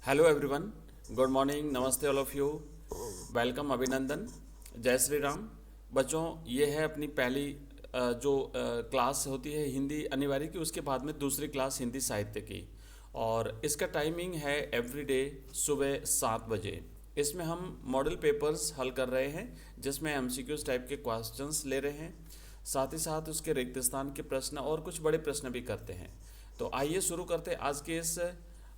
Hello everyone, good morning, नमस्ते all of you, welcome, अभिनंदन, जय श्री राम। बच्चों, ये है अपनी पहली जो क्लास होती है हिंदी अनिवार्य की, उसके बाद में दूसरी क्लास हिंदी साहित्य की। और इसका टाइमिंग है एवरीडे सुबह 7 बजे। इसमें हम मॉडल पेपर्स हल कर रहे हैं, जिसमें एमसीक्यूज टाइप के क्वेश्चंस ले रहे हैं, साथ ही साथ उसके रिक्त स्थान के प्रश्न और कुछ बड़े प्रश्न भी करते हैं। तो आइए शुरू करते हैं आज के इस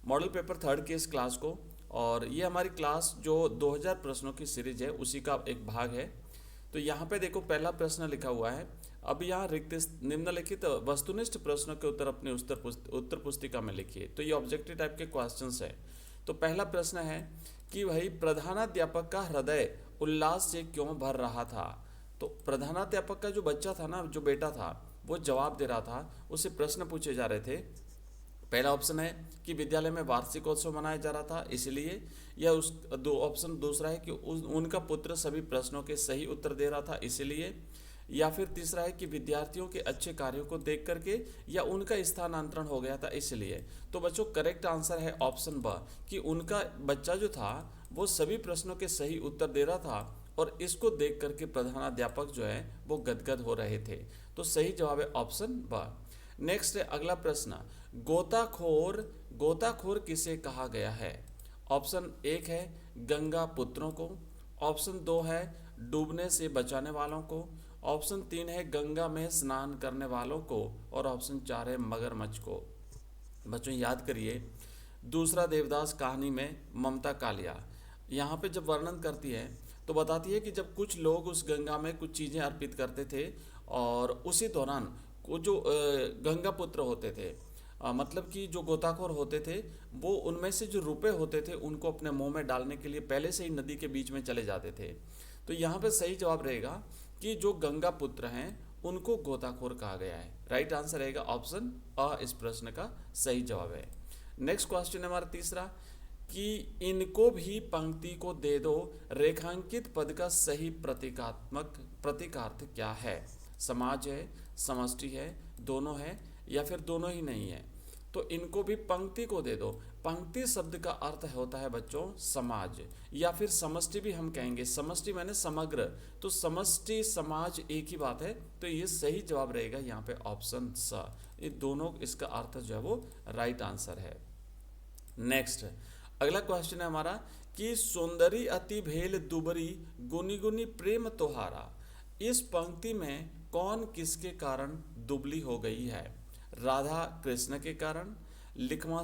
मॉडल पेपर थर्ड की इस क्लास को। और ये हमारी क्लास जो 2000 प्रश्नों की सीरीज है उसी का एक भाग है। तो यहाँ पे देखो, पहला प्रश्न लिखा हुआ है। अब यहाँ रिक्त निम्नलिखित वस्तुनिष्ठ प्रश्नों के उत्तर अपने उत्तर पुस्तिका में लिखिए। तो ये ऑब्जेक्टिव टाइप के क्वेश्चंस है। तो पहला प्रश्न है कि भाई प्रधानाध्यापक का हृदय उल्लास से क्यों भर रहा था। तो प्रधानाध्यापक का जो बच्चा था ना, जो बेटा था, वो जवाब दे रहा था, उससे प्रश्न पूछे जा रहे थे। पहला ऑप्शन है कि विद्यालय में वार्षिकोत्सव मनाया जा रहा था इसलिए, या उस दो ऑप्शन दूसरा है कि उनका पुत्र सभी प्रश्नों के सही उत्तर दे रहा था इसलिए, या फिर तीसरा है कि विद्यार्थियों के अच्छे कार्यों को देख करके या उनका स्थानांतरण हो गया था इसलिए। तो बच्चों, करेक्ट आंसर है ऑप्शन ब, कि उनका बच्चा जो था वो सभी प्रश्नों के सही उत्तर दे रहा था और इसको देख करके प्रधानाध्यापक जो है वो गदगद हो रहे थे। तो सही जवाब है ऑप्शन ब। नेक्स्ट है अगला प्रश्न, गोताखोर गोताखोर किसे कहा गया है। ऑप्शन एक है गंगा पुत्रों को, ऑप्शन दो है डूबने से बचाने वालों को, ऑप्शन तीन है गंगा में स्नान करने वालों को, और ऑप्शन चार है मगरमच्छ को। बच्चों याद करिए, दूसरा देवदास कहानी में ममता कालिया यहाँ पे जब वर्णन करती है तो बताती है कि जब कुछ लोग उस गंगा में कुछ चीज़ें अर्पित करते थे और उसी दौरान वो जो गंगा पुत्र होते थे, मतलब कि जो गोताखोर होते थे, वो उनमें से जो रुपए होते थे उनको अपने मुंह में डालने के लिए पहले से ही नदी के बीच में चले जाते थे। तो यहाँ पे सही जवाब रहेगा कि जो गंगा पुत्र हैं उनको गोताखोर कहा गया है। राइट आंसर रहेगा ऑप्शन अ, इस प्रश्न का सही जवाब है। नेक्स्ट क्वेश्चन है हमारा तीसरा, कि इनको भी पंक्ति को दे दो, रेखांकित पद का सही प्रतीकात्मक प्रतीकार्थ क्या है। समाज है, समष्टि है, दोनों है, या फिर दोनों ही नहीं है। तो इनको भी पंक्ति को दे दो। पंक्ति शब्द का अर्थ होता है बच्चों समाज, या फिर समष्टि भी हम कहेंगे। समष्टि माने समग्र, तो समष्टि समाज एक ही बात है। तो ये सही जवाब रहेगा यहाँ पे ऑप्शन स। ये दोनों इसका अर्थ जो है वो राइट आंसर है। नेक्स्ट अगला क्वेश्चन है हमारा, कि सुंदरी अति भेल दुबरी गुनी गुनी प्रेम तोहारा। इस पंक्ति में कौन किसके कारण दुबली हो गई है। राधा कृष्ण के कारण, लिखमा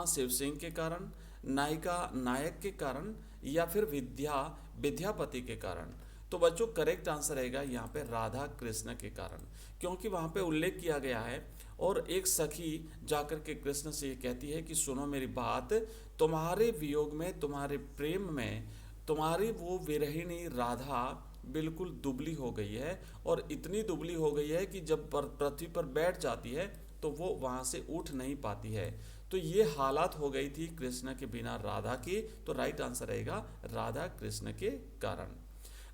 शिव सिंह के कारण, नायिका नायक के कारण, या फिर विद्यापति के कारण। तो बच्चों करेक्ट आंसर रहेगा यहाँ पे राधा कृष्ण के कारण, क्योंकि वहाँ पे उल्लेख किया गया है और एक सखी जाकर के कृष्ण से ये कहती है कि सुनो मेरी बात, तुम्हारे वियोग में, तुम्हारे प्रेम में, तुम्हारी वो विरहिणी राधा बिल्कुल दुबली हो गई है, और इतनी दुबली हो गई है कि जब पृथ्वी पर बैठ जाती है तो वो वहाँ से उठ नहीं पाती है। तो ये हालात हो गई थी कृष्ण के बिना राधा की। तो राइट आंसर रहेगा राधा कृष्ण के कारण।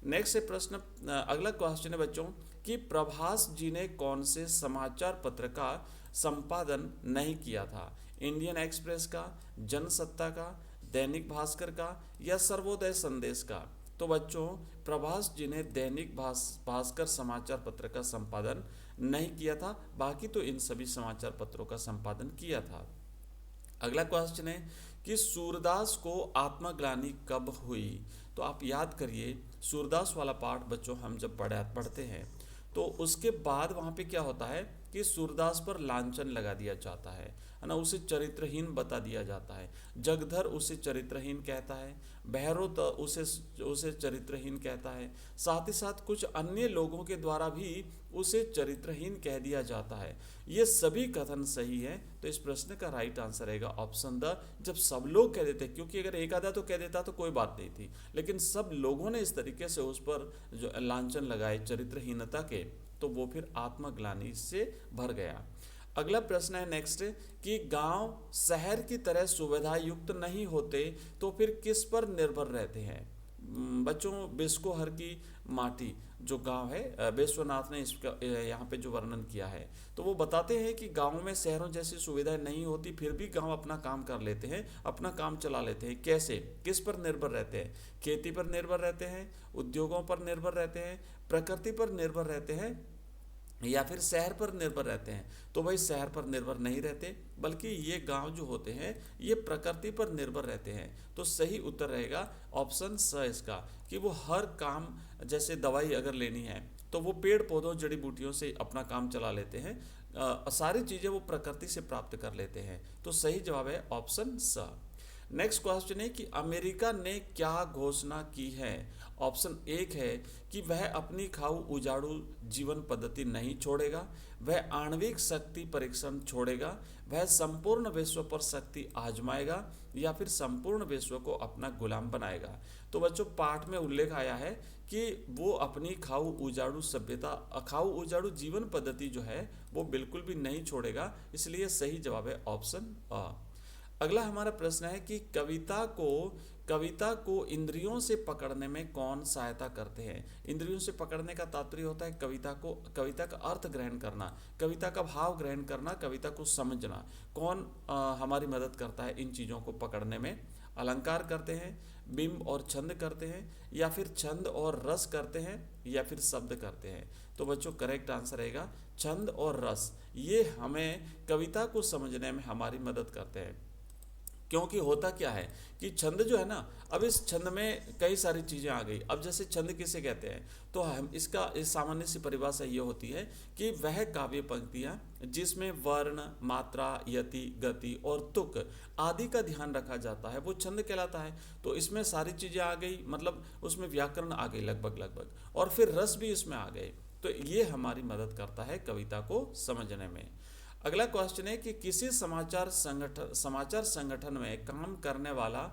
नेक्स्ट प्रश्न, अगला क्वेश्चन है बच्चों, कि प्रभास जी ने कौन से समाचार पत्र का संपादन नहीं किया था। इंडियन एक्सप्रेस का, जनसत्ता का, दैनिक भास्कर का, या सर्वोदय संदेश का। तो बच्चों प्रभास जी ने दैनिक भास्कर समाचार पत्र का संपादन नहीं किया था, बाकी तो इन सभी समाचार पत्रों का संपादन किया था। अगला क्वेश्चन है कि सूरदास को आत्मग्लानि कब हुई। तो आप याद करिए, सूरदास वाला पाठ बच्चों हम जब पढ़ते हैं तो उसके बाद वहाँ पे क्या होता है कि सूरदास पर लांछन लगा दिया जाता है ना, उसे चरित्रहीन बता दिया जाता है। जगधर उसे चरित्रहीन कहता है, भैरव उसे चरित्रहीन कहता है, साथ ही साथ कुछ अन्य लोगों के द्वारा भी उसे चरित्रहीन कह दिया जाता है। ये सभी कथन सही है। तो इस प्रश्न का राइट आंसर रहेगा ऑप्शन द। जब सब लोग कह देते, क्योंकि अगर एक आधा तो कह देता तो कोई बात नहीं थी, लेकिन सब लोगों ने इस तरीके से उस पर जो लांछन लगाए चरित्रहीनता के, तो वो फिर आत्मग्लानि से भर गया। अगला प्रश्न है नेक्स्ट, कि गांव शहर की तरह सुविधा युक्त नहीं होते तो फिर किस पर निर्भर रहते हैं। बच्चों बिस्कोहर की माटी, जो गांव है, विश्वनाथ ने इसका यहाँ पे जो वर्णन किया है। तो वो बताते हैं कि गाँव में शहरों जैसी सुविधाएं नहीं होती, फिर भी गांव अपना काम कर लेते हैं, अपना काम चला लेते हैं। कैसे, किस पर निर्भर रहते हैं? खेती पर निर्भर रहते हैं, उद्योगों पर निर्भर रहते हैं, प्रकृति पर निर्भर रहते हैं, या फिर शहर पर निर्भर रहते हैं? तो भाई शहर पर निर्भर नहीं रहते, बल्कि ये गांव जो होते हैं ये प्रकृति पर निर्भर रहते हैं। तो सही उत्तर रहेगा ऑप्शन स इसका, कि वो हर काम, जैसे दवाई अगर लेनी है तो वो पेड़ पौधों जड़ी बूटियों से अपना काम चला लेते हैं। सारी चीज़ें वो प्रकृति से प्राप्त कर लेते हैं। तो सही जवाब है ऑप्शन स। नेक्स्ट क्वेश्चन है कि अमेरिका ने क्या घोषणा की है? ऑप्शन एक है कि वह अपनी खाऊ उजाड़ू जीवन पद्धति नहीं छोड़ेगा, वह आणविक शक्ति परीक्षण छोड़ेगा, वह संपूर्ण विश्व पर शक्ति आजमाएगा, या फिर संपूर्ण विश्व को अपना गुलाम बनाएगा। तो बच्चों पाठ में उल्लेख आया है कि वो अपनी खाऊ उजाड़ू सभ्यता, खाऊ उजाड़ू जीवन पद्धति जो है वो बिल्कुल भी नहीं छोड़ेगा, इसलिए सही जवाब है ऑप्शन अ। अगला हमारा प्रश्न है कि कविता को इंद्रियों से पकड़ने में कौन सहायता करते हैं? इंद्रियों से पकड़ने का तात्पर्य होता है कविता का अर्थ ग्रहण करना, कविता का भाव ग्रहण करना, कविता को समझना। कौन हमारी मदद करता है इन चीज़ों को पकड़ने में? अलंकार करते हैं, बिंब और छंद करते हैं, या फिर छंद और रस करते हैं, या फिर शब्द करते हैं? तो बच्चों करेक्ट आंसर रहेगा छंद और रस। ये हमें कविता को समझने में हमारी मदद करते हैं। क्योंकि होता क्या है कि छंद जो है ना, अब इस छंद में कई सारी चीज़ें आ गई। अब जैसे छंद किसे कहते हैं, तो हम इसका इस सामान्य सी परिभाषा ये होती है कि वह काव्य पंक्तियाँ जिसमें वर्ण, मात्रा, यति, गति और तुक आदि का ध्यान रखा जाता है, वो छंद कहलाता है। तो इसमें सारी चीज़ें आ गई, मतलब उसमें व्याकरण आ गई लगभग, और फिर रस भी इसमें आ गए। तो ये हमारी मदद करता है कविता को समझने में। अगला क्वेश्चन है कि किसी समाचार संगठन में काम करने वाला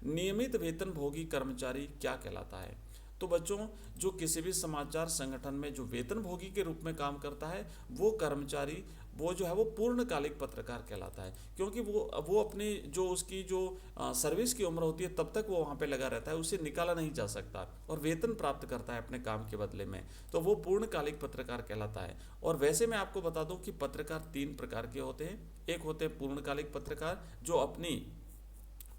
नियमित वेतनभोगी कर्मचारी क्या कहलाता है? तो बच्चों जो किसी भी समाचार संगठन में जो वेतनभोगी के रूप में काम करता है, वो कर्मचारी वो जो है वो पूर्णकालिक पत्रकार कहलाता है। क्योंकि वो अपनी जो उसकी जो सर्विस की उम्र होती है तब तक वो वहाँ पे लगा रहता है, उसे निकाला नहीं जा सकता, और वेतन प्राप्त करता है अपने काम के बदले में, तो वो पूर्णकालिक पत्रकार कहलाता है। और वैसे मैं आपको बता दूं कि पत्रकार 3 प्रकार के होते हैं। एक होते हैं पूर्णकालिक पत्रकार जो अपनी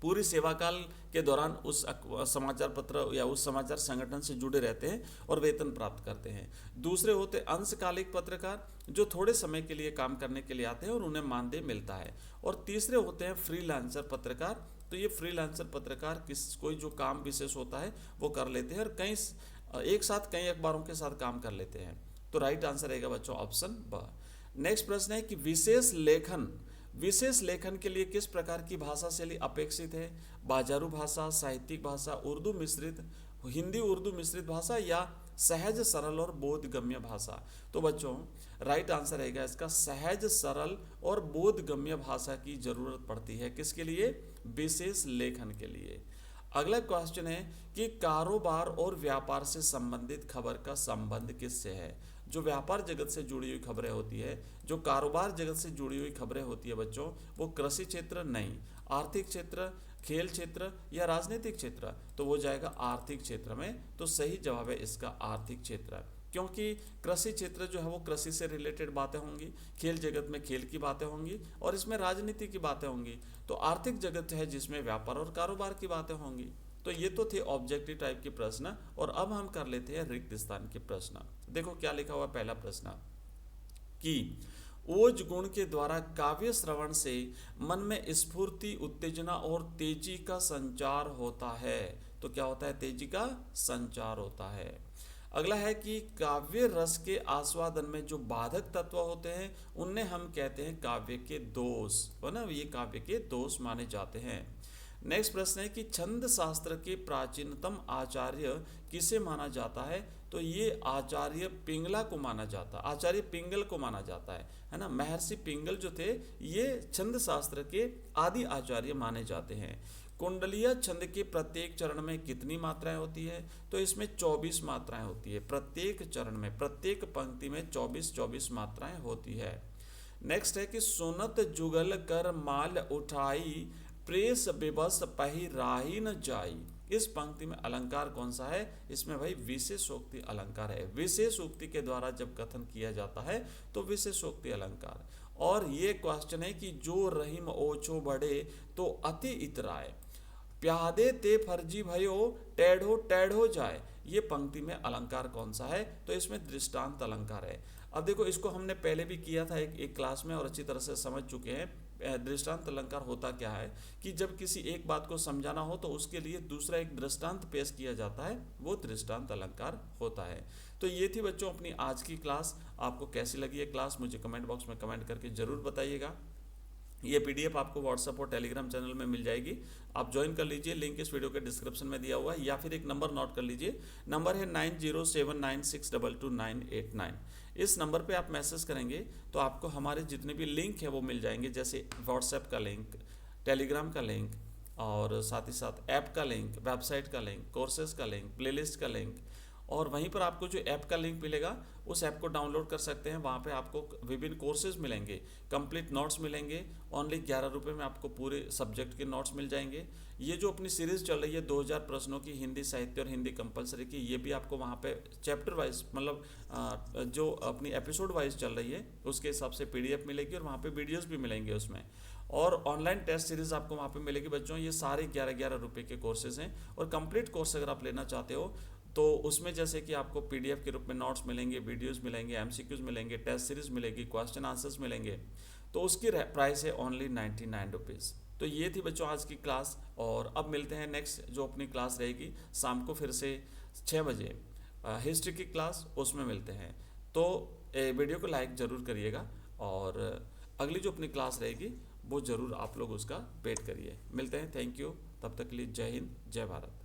पूरी सेवा काल के दौरान उस समाचार पत्र या उस समाचार संगठन से जुड़े रहते हैं और वेतन प्राप्त करते हैं। दूसरे होते अंशकालिक पत्रकार जो थोड़े समय के लिए काम करने के लिए आते हैं और उन्हें मानदेय मिलता है। और तीसरे होते हैं फ्रीलांसर पत्रकार। तो ये फ्रीलांसर पत्रकार कोई जो काम विशेष होता है वो कर लेते हैं और एक साथ कई अखबारों के साथ काम कर लेते हैं। तो राइट आंसर रहेगा बच्चों ऑप्शन ब। नेक्स्ट प्रश्न है कि विशेष लेखन के लिए किस प्रकार की भाषा शैली अपेक्षित है? बाजारू भाषा, साहित्यिक भाषा, उर्दू मिश्रित, हिंदी उर्दू मिश्रित भाषा, या सहज सरल और बोधगम्य भाषा? तो बच्चों राइट आंसर रहेगा इसका सहज सरल और बोधगम्य भाषा की जरूरत पड़ती है। किसके लिए? विशेष लेखन के लिए। अगला क्वेश्चन है कि कारोबार और व्यापार से संबंधित खबर का संबंध किससे है? जो व्यापार जगत से जुड़ी हुई खबरें होती है, जो कारोबार जगत से जुड़ी हुई खबरें होती है बच्चों, वो कृषि क्षेत्र नहीं, आर्थिक क्षेत्र, खेल क्षेत्र या राजनीतिक क्षेत्र? तो वो जाएगा आर्थिक क्षेत्र में। तो सही जवाब है इसका आर्थिक क्षेत्र, क्योंकि कृषि क्षेत्र जो है वो कृषि से रिलेटेड बातें होंगी, खेल जगत में खेल की बातें होंगी, और इसमें राजनीति की बातें होंगी। तो आर्थिक जगत है जिसमें व्यापार और कारोबार की बातें होंगी। तो ये तो थे ऑब्जेक्टिव टाइप के प्रश्न, और अब हम कर लेते हैं रिक्त स्थान के प्रश्न। देखो क्या लिखा हुआ पहला प्रश्न कि ओज गुण के द्वारा काव्य श्रवण से मन में स्फूर्ति, उत्तेजना और तेजी का संचार होता है। तो क्या होता है? तेजी का संचार होता है। अगला है कि काव्य रस के आस्वादन में जो बाधक तत्व होते हैं उन्हें हम कहते हैं काव्य के दोष, है ना, ये काव्य के दोष माने जाते हैं। नेक्स्ट प्रश्न है कि छंद शास्त्र के प्राचीनतम आचार्य किसे माना जाता है? तो ये आचार्य पिंगला को माना जाता है, आचार्य पिंगल को माना जाता है ना। महर्षि पिंगल जो थे ये छंद शास्त्र के आदि आचार्य माने जाते हैं। कुंडलीय छंद के प्रत्येक चरण में कितनी मात्राएं होती है? तो इसमें 24 मात्राएं होती है। प्रत्येक चरण में, प्रत्येक पंक्ति में 24 मात्राएं होती है। नेक्स्ट है कि सुनत जुगल कर माल उठाई, प्रेस विवश पही राही न जाई। इस पंक्ति में अलंकार कौन सा है? इसमें भाई विशेषोक्ति अलंकार है। विशेषोक्ति के द्वारा जब कथन किया जाता है तो विशेषोक्ति अलंकार। और ये क्वेश्चन है कि जो रहीम ओछो बढ़े तो अति इतराए, प्यादे ते फर्जी भयो टेढ़ो टेढ़ो जाए, ये पंक्ति में अलंकार कौन सा है? तो इसमें दृष्टांत अलंकार है। अब देखो, इसको हमने पहले भी किया था एक क्लास में और अच्छी तरह से समझ चुके हैं। दृष्टांत अलंकार होता क्या है कि जब किसी एक बात को समझाना हो तो उसके लिए दूसरा एक दृष्टांत पेश किया जाता है, वो दृष्टांत अलंकार होता है। तो ये थी बच्चों अपनी आज की क्लास। आपको कैसी लगी ये क्लास मुझे कमेंट बॉक्स में कमेंट करके ज़रूर बताइएगा। ये पीडीएफ आपको व्हाट्सएप और टेलीग्राम चैनल में मिल जाएगी, आप ज्वाइन कर लीजिए। लिंक इस वीडियो के डिस्क्रिप्शन में दिया हुआ है, या फिर एक नंबर नोट कर लीजिए, नंबर है 9079622989। इस नंबर पे आप मैसेज करेंगे तो आपको हमारे जितने भी लिंक है वो मिल जाएंगे, जैसे व्हाट्सएप का लिंक, टेलीग्राम का लिंक, और साथ ही साथ ऐप का लिंक, वेबसाइट का लिंक, कोर्सेज का लिंक, प्लेलिस्ट का लिंक। और वहीं पर आपको जो ऐप का लिंक मिलेगा उस ऐप को डाउनलोड कर सकते हैं। वहाँ पे आपको विभिन्न कोर्सेज मिलेंगे, कंप्लीट नोट्स मिलेंगे। ओनली 11 रुपये में आपको पूरे सब्जेक्ट के नोट्स मिल जाएंगे। ये जो अपनी सीरीज़ चल रही है 2000 प्रश्नों की हिंदी साहित्य और हिंदी कंपलसरी की, ये भी आपको वहाँ पे चैप्टर वाइज, मतलब जो अपनी एपिसोड वाइज चल रही है उसके हिसाब से पीडीएफ मिलेगी और वहाँ पे वीडियोस भी मिलेंगे उसमें। और ऑनलाइन टेस्ट सीरीज़ आपको वहाँ पे मिलेगी बच्चों। ये सारे 11-11 रुपये के कोर्सेज हैं। और कंप्लीट कोर्स अगर आप लेना चाहते हो तो उसमें जैसे कि आपको पीडीएफ के रूप में नोट्स मिलेंगे, वीडियोस मिलेंगे, एमसीक्यूज मिलेंगे, टेस्ट सीरीज मिलेगी, क्वेश्चन आंसर्स मिलेंगे, तो उसकी प्राइस है ओनली 99 रुपीज़। तो ये थी बच्चों आज की क्लास। और अब मिलते हैं नेक्स्ट जो अपनी क्लास रहेगी शाम को फिर से 6 बजे हिस्ट्री की क्लास, उसमें मिलते हैं। तो वीडियो को लाइक ज़रूर करिएगा और अगली जो अपनी क्लास रहेगी वो ज़रूर आप लोग उसका वेट करिए। मिलते हैं, थैंक यू, तब तक के लिए जय हिंद, जय भारत।